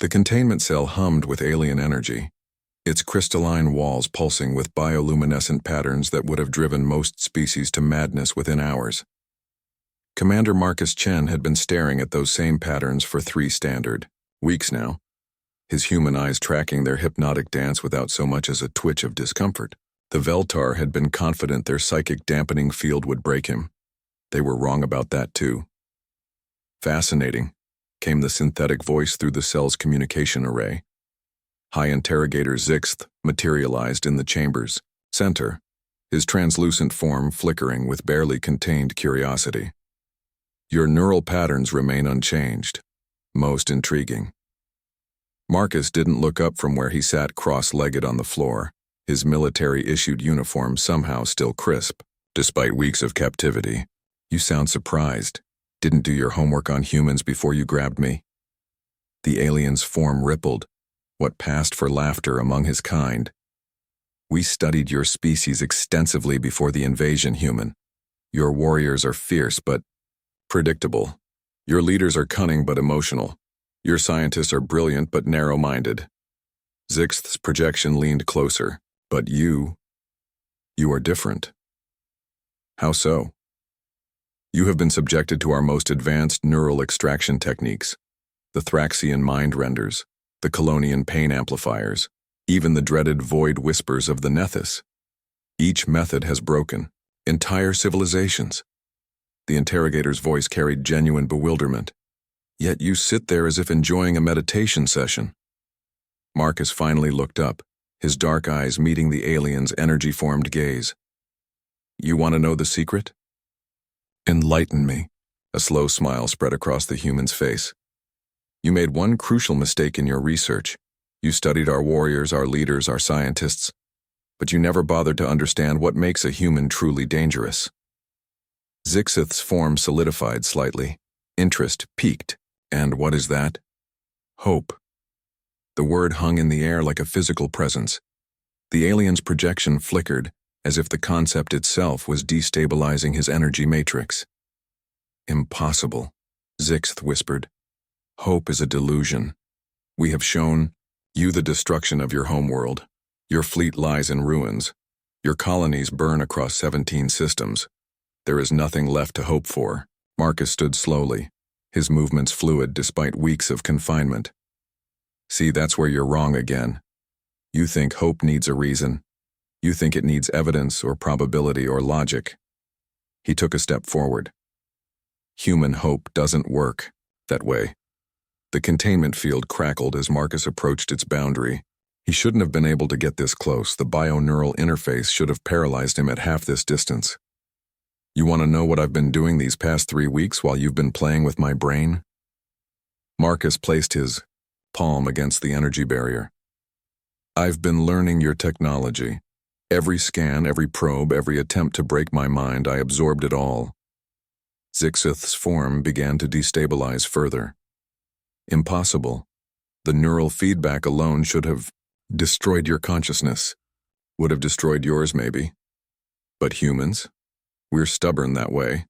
The containment cell hummed with alien energy, its crystalline walls pulsing with bioluminescent patterns that would have driven most species to madness within hours. Commander Marcus Chen had been staring at those same patterns for 3 standard weeks now, his human eyes tracking their hypnotic dance without so much as a twitch of discomfort. The Veltar had been confident their psychic dampening field would break him. They were wrong about that too. Fascinating, came the synthetic voice through the cell's communication array. High Interrogator Zixth materialized in the chamber's center, his translucent form flickering with barely contained curiosity. Your neural patterns remain unchanged. Most intriguing. Marcus didn't look up from where he sat cross-legged on the floor, his military-issued uniform somehow still crisp, despite weeks of captivity. You sound surprised. Didn't do your homework on humans before you grabbed me? The alien's form rippled, what passed for laughter among his kind. We studied your species extensively before the invasion, human. Your warriors are fierce but predictable. Your leaders are cunning but emotional. Your scientists are brilliant but narrow-minded. Zixth's projection leaned closer, but you are different. How so? You have been subjected to our most advanced neural extraction techniques, the Thraxian mind renders, the Colonian pain amplifiers, even the dreaded void whispers of the Nethys. Each method has broken entire civilizations. The interrogator's voice carried genuine bewilderment. Yet you sit there as if enjoying a meditation session. Marcus finally looked up, his dark eyes meeting the alien's energy-formed gaze. You want to know the secret? Enlighten me. A slow smile spread across the human's face. You made one crucial mistake in your research. You studied our warriors, our leaders, our scientists, but you never bothered to understand what makes a human truly dangerous. Zixith's form solidified slightly. Interest peaked. And what is that? Hope. The word hung in the air like a physical presence. The alien's projection flickered, as if the concept itself was destabilizing his energy matrix. Impossible, Zixth whispered. Hope is a delusion. We have shown you the destruction of your homeworld. Your fleet lies in ruins. Your colonies burn across 17 systems. There is nothing left to hope for. Marcus stood slowly, his movements fluid despite weeks of confinement. See, that's where you're wrong again. You think hope needs a reason. You think it needs evidence or probability or logic. He took a step forward. Human hope doesn't work that way. The containment field crackled as Marcus approached its boundary. He shouldn't have been able to get this close. The bioneural interface should have paralyzed him at half this distance. You want to know what I've been doing these past 3 weeks while you've been playing with my brain? Marcus placed his palm against the energy barrier. I've been learning your technology. Every scan, every probe, every attempt to break my mind, I absorbed it all. Zixith's form began to destabilize further. Impossible. The neural feedback alone should have destroyed your consciousness. Would have destroyed yours, maybe. But humans? We're stubborn that way.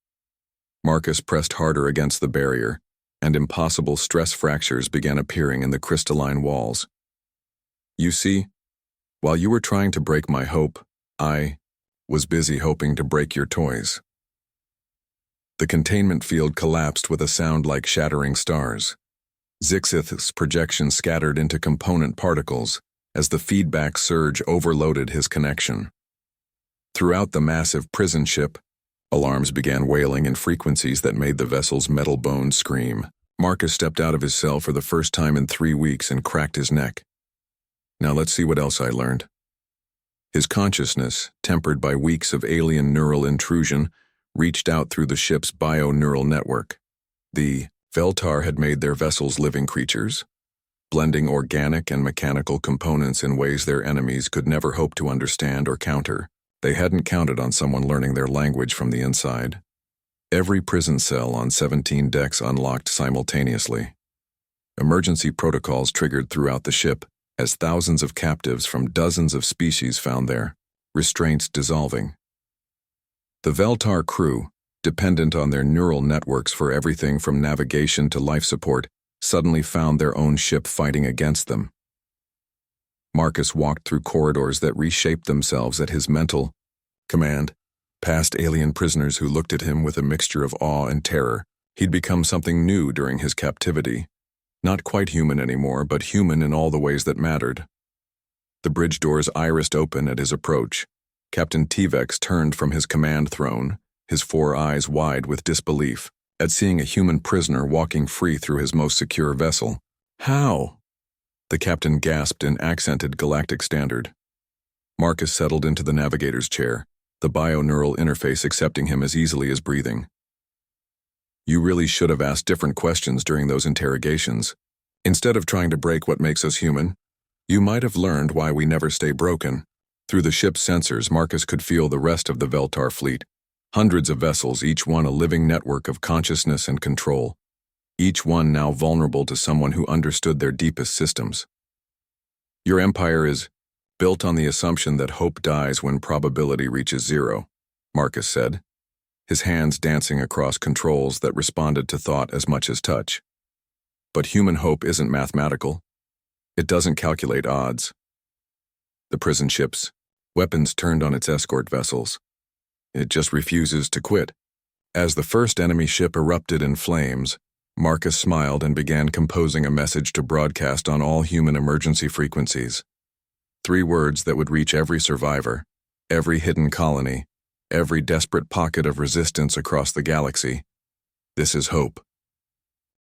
Marcus pressed harder against the barrier, and impossible stress fractures began appearing in the crystalline walls. You see, while you were trying to break my hope, I was busy hoping to break your toys. The containment field collapsed with a sound like shattering stars. Zixith's projection scattered into component particles as the feedback surge overloaded his connection. Throughout the massive prison ship, alarms began wailing in frequencies that made the vessel's metal bones scream. Marcus stepped out of his cell for the first time in 3 weeks and cracked his neck. Now let's see what else I learned. His consciousness, tempered by weeks of alien neural intrusion, reached out through the ship's bio-neural network. The Veltar had made their vessels living creatures, blending organic and mechanical components in ways their enemies could never hope to understand or counter. They hadn't counted on someone learning their language from the inside. Every prison cell on 17 decks unlocked simultaneously. Emergency protocols triggered throughout the ship as thousands of captives from dozens of species found their restraints dissolving. The Veltar crew, dependent on their neural networks for everything from navigation to life support, suddenly found their own ship fighting against them. Marcus walked through corridors that reshaped themselves at his mental command, past alien prisoners who looked at him with a mixture of awe and terror. He'd become something new during his captivity. Not quite human anymore, but human in all the ways that mattered. The bridge doors irised open at his approach. Captain T-Vex turned from his command throne, his 4 eyes wide with disbelief, at seeing a human prisoner walking free through his most secure vessel. How? The captain gasped in accented galactic standard. Marcus settled into the navigator's chair, the bio-neural interface accepting him as easily as breathing. You really should have asked different questions during those interrogations. Instead of trying to break what makes us human, you might have learned why we never stay broken. Through the ship's sensors, Marcus could feel the rest of the Veltar fleet. Hundreds of vessels, each one a living network of consciousness and control. Each one now vulnerable to someone who understood their deepest systems. Your empire is built on the assumption that hope dies when probability reaches 0, Marcus said, his hands dancing across controls that responded to thought as much as touch. But human hope isn't mathematical. It doesn't calculate odds. The prison ship's weapons turned on its escort vessels. It just refuses to quit. As the first enemy ship erupted in flames, Marcus smiled and began composing a message to broadcast on all human emergency frequencies. 3 words that would reach every survivor, every hidden colony, every desperate pocket of resistance across the galaxy. This is hope.